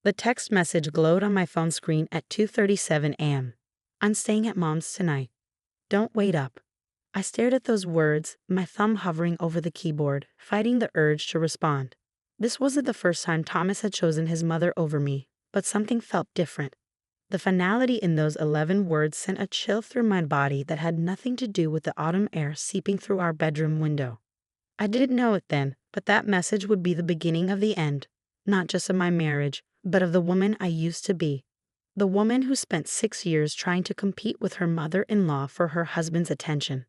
The text message glowed on my phone screen at 2:37 a.m. "I'm staying at Mom's tonight. Don't wait up." I stared at those words, my thumb hovering over the keyboard, fighting the urge to respond. This wasn't the first time Thomas had chosen his mother over me, but something felt different. The finality in those 11 words sent a chill through my body that had nothing to do with the autumn air seeping through our bedroom window. I didn't know it then, but that message would be the beginning of the end, not just of my marriage, but of the woman I used to be. The woman who spent 6 years trying to compete with her mother-in-law for her husband's attention.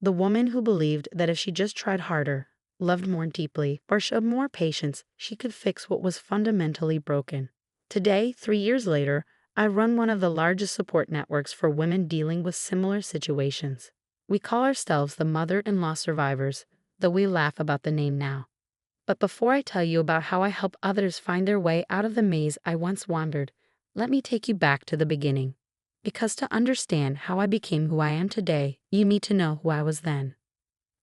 The woman who believed that if she just tried harder, loved more deeply, or showed more patience, she could fix what was fundamentally broken. Today, 3 years later, I run one of the largest support networks for women dealing with similar situations. We call ourselves the Mother-in-Law Survivors, though we laugh about the name now. But before I tell you about how I help others find their way out of the maze I once wandered, let me take you back to the beginning. Because to understand how I became who I am today, you need to know who I was then.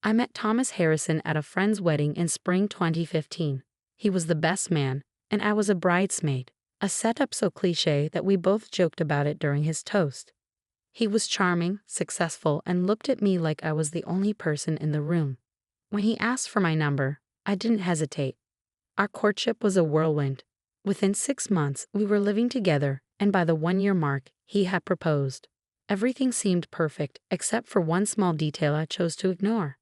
I met Thomas Harrison at a friend's wedding in spring 2015. He was the best man, and I was a bridesmaid, a setup so cliché that we both joked about it during his toast. He was charming, successful, and looked at me like I was the only person in the room. When he asked for my number, I didn't hesitate. Our courtship was a whirlwind. Within 6 months, we were living together, and by the 1-year mark, he had proposed. Everything seemed perfect, except for one small detail I chose to ignore: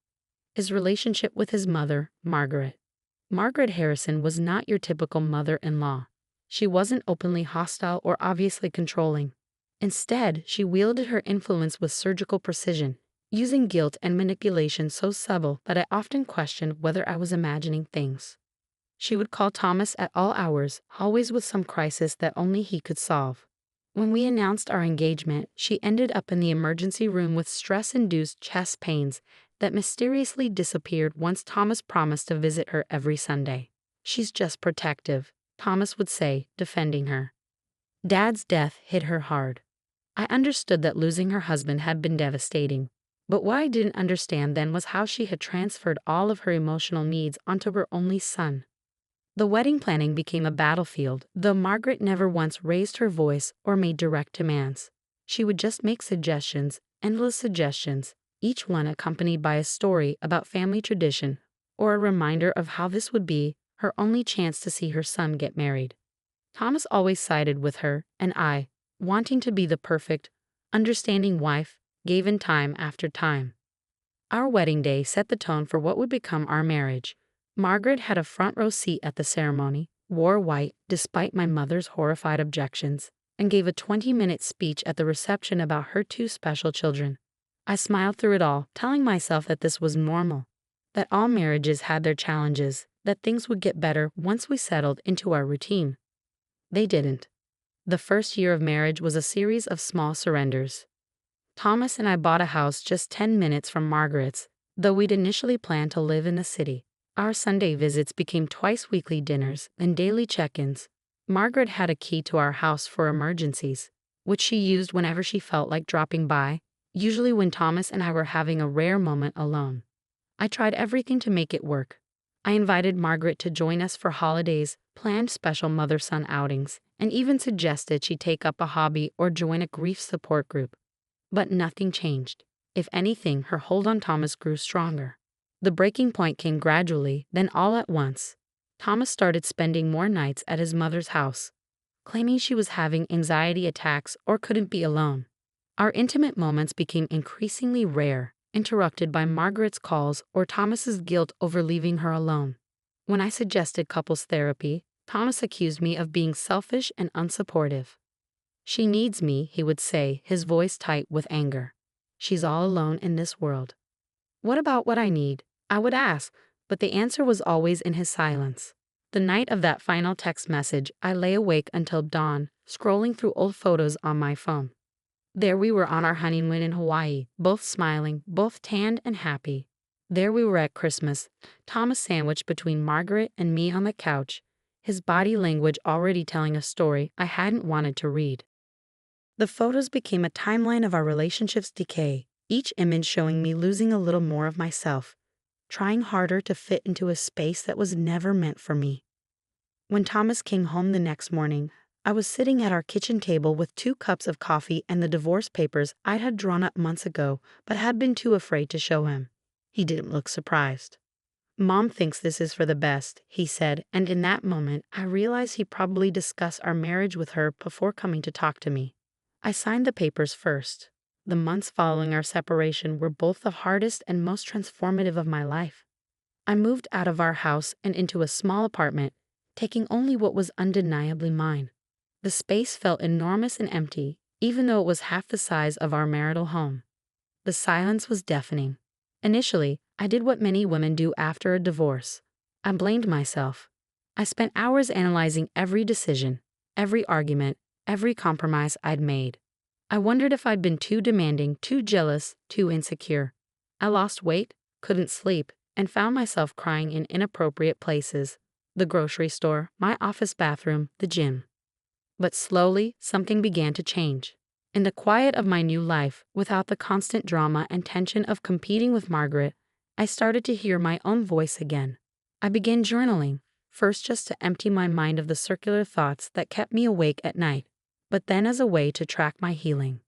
his relationship with his mother, Margaret. Margaret Harrison was not your typical mother-in-law. She wasn't openly hostile or obviously controlling. Instead, she wielded her influence with surgical precision, using guilt and manipulation so subtle that I often questioned whether I was imagining things. She would call Thomas at all hours, always with some crisis that only he could solve. When we announced our engagement, she ended up in the emergency room with stress-induced chest pains that mysteriously disappeared once Thomas promised to visit her every Sunday. "She's just protective," Thomas would say, defending her. Dad's death hit her hard. I understood that losing her husband had been devastating, but what I didn't understand then was how she had transferred all of her emotional needs onto her only son. The wedding planning became a battlefield, though Margaret never once raised her voice or made direct demands. She would just make suggestions, endless suggestions, each one accompanied by a story about family tradition or a reminder of how this would be her only chance to see her son get married. Thomas always sided with her, and I, wanting to be the perfect, understanding wife, gave in time after time. Our wedding day set the tone for what would become our marriage. Margaret had a front row seat at the ceremony, wore white despite my mother's horrified objections, and gave a 20-minute speech at the reception about her 2 special children. I smiled through it all, telling myself that this was normal, that all marriages had their challenges, that things would get better once we settled into our routine. They didn't. The first year of marriage was a series of small surrenders. Thomas and I bought a house just 10 minutes from Margaret's, though we'd initially planned to live in the city. Our Sunday visits became twice-weekly dinners and daily check-ins. Margaret had a key to our house for emergencies, which she used whenever she felt like dropping by, usually when Thomas and I were having a rare moment alone. I tried everything to make it work. I invited Margaret to join us for holidays, planned special mother-son outings, and even suggested she take up a hobby or join a grief support group. But nothing changed. If anything, her hold on Thomas grew stronger. The breaking point came gradually, then all at once. Thomas started spending more nights at his mother's house, claiming she was having anxiety attacks or couldn't be alone. Our intimate moments became increasingly rare, interrupted by Margaret's calls or Thomas's guilt over leaving her alone. When I suggested couples therapy, Thomas accused me of being selfish and unsupportive. "She needs me," he would say, his voice tight with anger. "She's all alone in this world." "What about what I need?" I would ask, but the answer was always in his silence. The night of that final text message, I lay awake until dawn, scrolling through old photos on my phone. There we were on our honeymoon in Hawaii, both smiling, both tanned and happy. There we were at Christmas, Thomas sandwiched between Margaret and me on the couch, his body language already telling a story I hadn't wanted to read. The photos became a timeline of our relationship's decay, each image showing me losing a little more of myself, trying harder to fit into a space that was never meant for me. When Thomas came home the next morning, I was sitting at our kitchen table with 2 cups of coffee and the divorce papers I had drawn up months ago but had been too afraid to show him. He didn't look surprised. "Mom thinks this is for the best," he said, and in that moment, I realized he probably discussed our marriage with her before coming to talk to me. I signed the papers first. The months following our separation were both the hardest and most transformative of my life. I moved out of our house and into a small apartment, taking only what was undeniably mine. The space felt enormous and empty, even though it was half the size of our marital home. The silence was deafening. Initially, I did what many women do after a divorce. I blamed myself. I spent hours analyzing every decision, every argument, every compromise I'd made. I wondered if I'd been too demanding, too jealous, too insecure. I lost weight, couldn't sleep, and found myself crying in inappropriate places: the grocery store, my office bathroom, the gym. But slowly, something began to change. In the quiet of my new life, without the constant drama and tension of competing with Margaret, I started to hear my own voice again. I began journaling, first just to empty my mind of the circular thoughts that kept me awake at night, but then as a way to track my healing.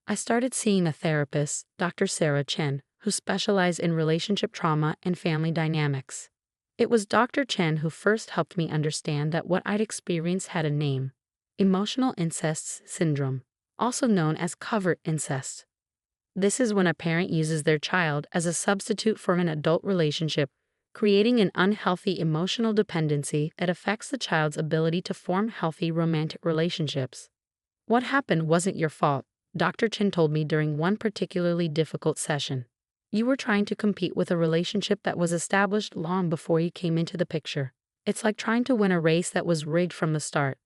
I started seeing a therapist, Dr. Sarah Chen, who specialized in relationship trauma and family dynamics. It was Dr. Chen who first helped me understand that what I'd experienced had a name: emotional incest syndrome, also known as covert incest. This is when a parent uses their child as a substitute for an adult relationship, creating an unhealthy emotional dependency that affects the child's ability to form healthy romantic relationships. "What happened wasn't your fault," Dr. Chin told me during one particularly difficult session. "You were trying to compete with a relationship that was established long before you came into the picture. It's like trying to win a race that was rigged from the start."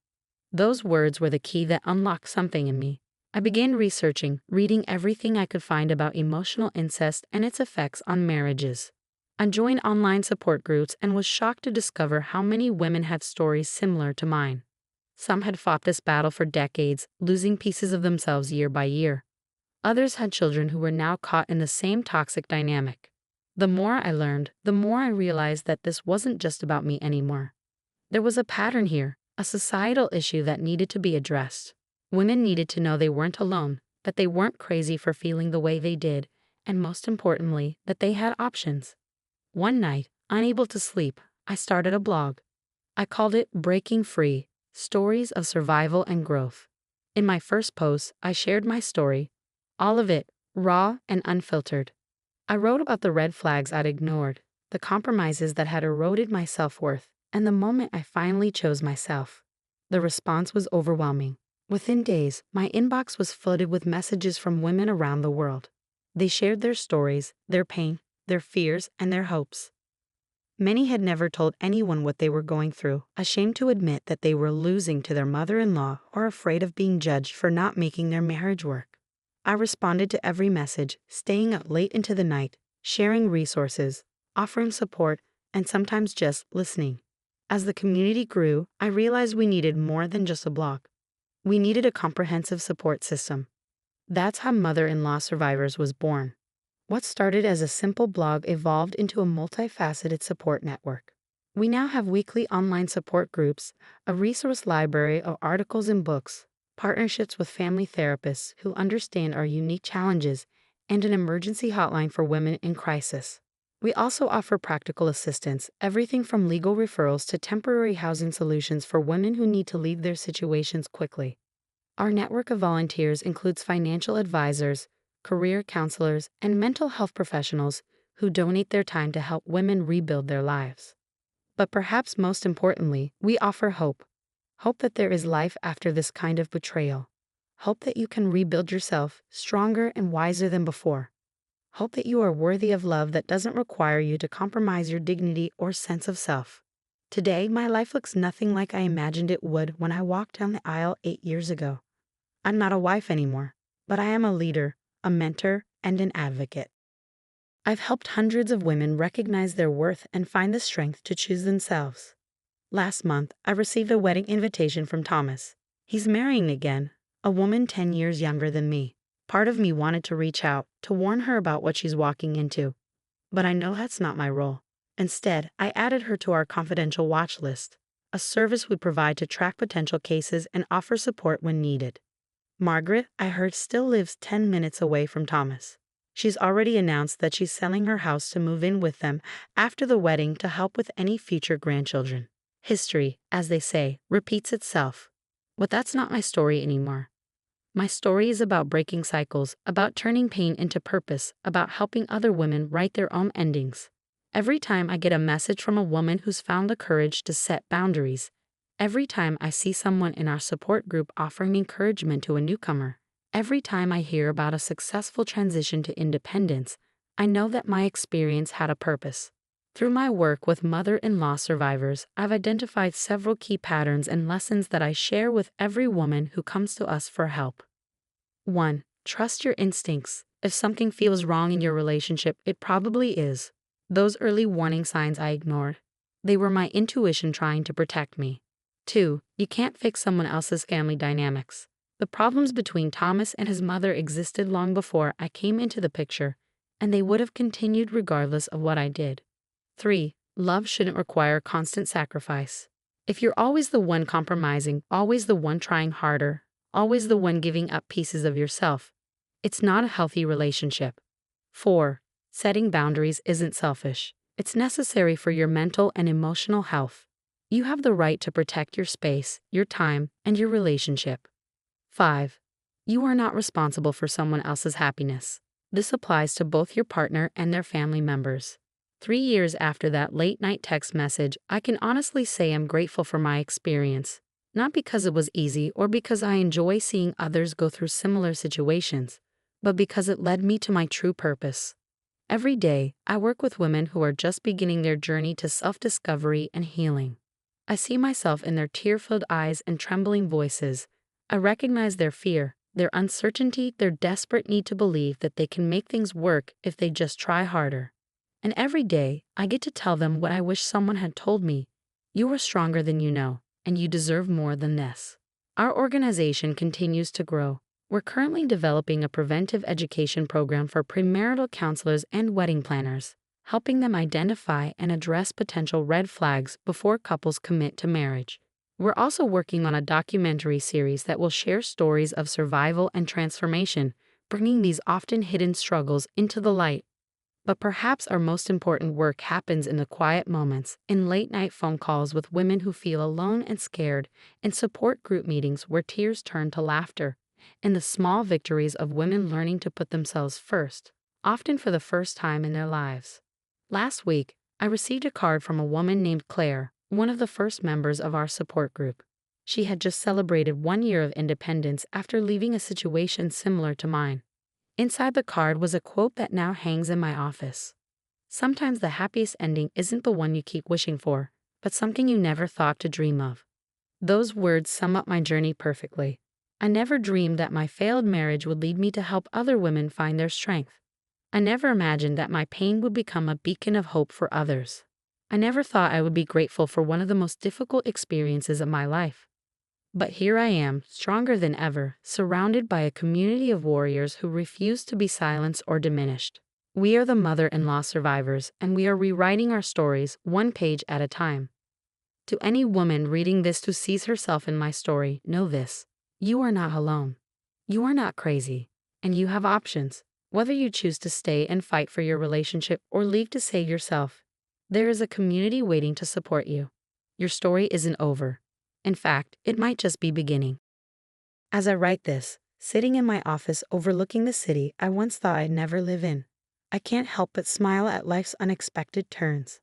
Those words were the key that unlocked something in me. I began researching, reading everything I could find about emotional incest and its effects on marriages. I joined online support groups and was shocked to discover how many women had stories similar to mine. Some had fought this battle for decades, losing pieces of themselves year by year. Others had children who were now caught in the same toxic dynamic. The more I learned, the more I realized that this wasn't just about me anymore. There was a pattern here, a societal issue that needed to be addressed. Women needed to know they weren't alone, that they weren't crazy for feeling the way they did, and most importantly, that they had options. One night, unable to sleep, I started a blog. I called it Breaking Free: Stories of Survival and Growth. In my first post, I shared my story, all of it, raw and unfiltered. I wrote about the red flags I'd ignored, the compromises that had eroded my self-worth, and the moment I finally chose myself. The response was overwhelming. Within days, my inbox was flooded with messages from women around the world. They shared their stories, their pain, their fears, and their hopes. Many had never told anyone what they were going through, ashamed to admit that they were losing to their mother-in-law or afraid of being judged for not making their marriage work. I responded to every message, staying up late into the night, sharing resources, offering support, and sometimes just listening. As the community grew, I realized we needed more than just a blog. We needed a comprehensive support system. That's how Mother-in-Law Survivors was born. What started as a simple blog evolved into a multifaceted support network. We now have weekly online support groups, a resource library of articles and books, partnerships with family therapists who understand our unique challenges, and an emergency hotline for women in crisis. We also offer practical assistance, everything from legal referrals to temporary housing solutions for women who need to leave their situations quickly. Our network of volunteers includes financial advisors, career counselors, and mental health professionals who donate their time to help women rebuild their lives. But perhaps most importantly, we offer hope. Hope that there is life after this kind of betrayal. Hope that you can rebuild yourself stronger and wiser than before. Hope that you are worthy of love that doesn't require you to compromise your dignity or sense of self. Today, my life looks nothing like I imagined it would when I walked down the aisle 8 years ago. I'm not a wife anymore, but I am a leader, a mentor, and an advocate. I've helped hundreds of women recognize their worth and find the strength to choose themselves. Last month, I received a wedding invitation from Thomas. He's marrying again, a woman 10 years younger than me. Part of me wanted to reach out, to warn her about what she's walking into. But I know that's not my role. Instead, I added her to our confidential watch list. a service we provide to track potential cases and offer support when needed. Margaret, I heard, still lives 10 minutes away from Thomas. She's already announced that she's selling her house to move in with them after the wedding to help with any future grandchildren. History, as they say, repeats itself. But that's not my story anymore. My story is about breaking cycles, about turning pain into purpose, about helping other women write their own endings. Every time I get a message from a woman who's found the courage to set boundaries, every time I see someone in our support group offering encouragement to a newcomer, every time I hear about a successful transition to independence, I know that my experience had a purpose. Through my work with mother-in-law survivors, I've identified several key patterns and lessons that I share with every woman who comes to us for help. 1. Trust your instincts. If something feels wrong in your relationship, it probably is. Those early warning signs I ignored. They were my intuition trying to protect me. 2. You can't fix someone else's family dynamics. The problems between Thomas and his mother existed long before I came into the picture, and they would have continued regardless of what I did. 3. Love shouldn't require constant sacrifice. If you're always the one compromising, always the one trying harder, always the one giving up pieces of yourself, it's not a healthy relationship. 4. Setting boundaries isn't selfish. It's necessary for your mental and emotional health. You have the right to protect your space, your time, and your relationship. 5. You are not responsible for someone else's happiness. This applies to both your partner and their family members. 3 years after that late-night text message, I can honestly say I'm grateful for my experience. Not because it was easy or because I enjoy seeing others go through similar situations, but because it led me to my true purpose. Every day, I work with women who are just beginning their journey to self-discovery and healing. I see myself in their tear-filled eyes and trembling voices. I recognize their fear, their uncertainty, their desperate need to believe that they can make things work if they just try harder. And every day, I get to tell them what I wish someone had told me. You are stronger than you know, and you deserve more than this. Our organization continues to grow. We're currently developing a preventive education program for premarital counselors and wedding planners, helping them identify and address potential red flags before couples commit to marriage. We're also working on a documentary series that will share stories of survival and transformation, bringing these often hidden struggles into the light. But perhaps our most important work happens in the quiet moments, in late-night phone calls with women who feel alone and scared, in support group meetings where tears turn to laughter, in the small victories of women learning to put themselves first, often for the first time in their lives. Last week, I received a card from a woman named Claire, one of the first members of our support group. She had just celebrated 1 year of independence after leaving a situation similar to mine. Inside the card was a quote that now hangs in my office. Sometimes the happiest ending isn't the one you keep wishing for, but something you never thought to dream of. Those words sum up my journey perfectly. I never dreamed that my failed marriage would lead me to help other women find their strength. I never imagined that my pain would become a beacon of hope for others. I never thought I would be grateful for one of the most difficult experiences of my life. But here I am, stronger than ever, surrounded by a community of warriors who refuse to be silenced or diminished. We are the mother-in-law survivors, and we are rewriting our stories one page at a time. To any woman reading this who sees herself in my story, know this: you are not alone. You are not crazy, and you have options. Whether you choose to stay and fight for your relationship or leave to save yourself, there is a community waiting to support you. Your story isn't over. In fact, it might just be beginning. As I write this, sitting in my office overlooking the city I once thought I'd never live in, I can't help but smile at life's unexpected turns.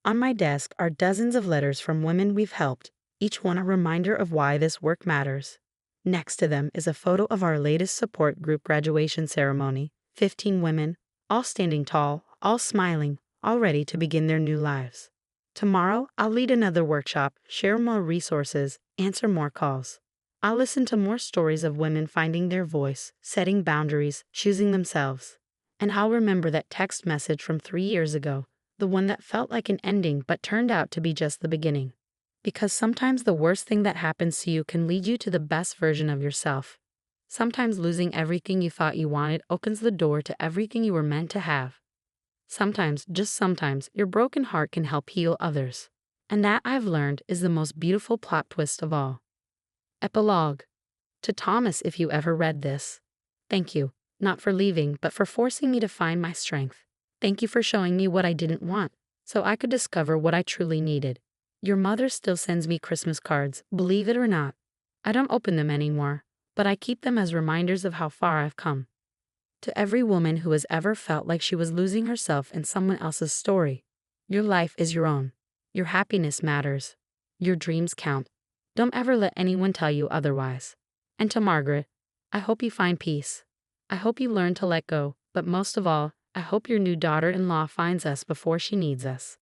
On my desk are dozens of letters from women we've helped, each one a reminder of why this work matters. Next to them is a photo of our latest support group graduation ceremony, 15 women, all standing tall, all smiling, all ready to begin their new lives. Tomorrow, I'll lead another workshop, share more resources, answer more calls. I'll listen to more stories of women finding their voice, setting boundaries, choosing themselves. And I'll remember that text message from 3 years ago, the one that felt like an ending but turned out to be just the beginning. Because sometimes the worst thing that happens to you can lead you to the best version of yourself. Sometimes losing everything you thought you wanted opens the door to everything you were meant to have. Sometimes, just sometimes, your broken heart can help heal others. And that, I've learned, is the most beautiful plot twist of all. Epilogue. To Thomas, if you ever read this, thank you, not for leaving, but for forcing me to find my strength. Thank you for showing me what I didn't want, so I could discover what I truly needed. Your mother still sends me Christmas cards, believe it or not. I don't open them anymore, but I keep them as reminders of how far I've come. To every woman who has ever felt like she was losing herself in someone else's story, your life is your own. Your happiness matters. Your dreams count. Don't ever let anyone tell you otherwise. And to Margaret, I hope you find peace. I hope you learn to let go, but most of all, I hope your new daughter-in-law finds us before she needs us.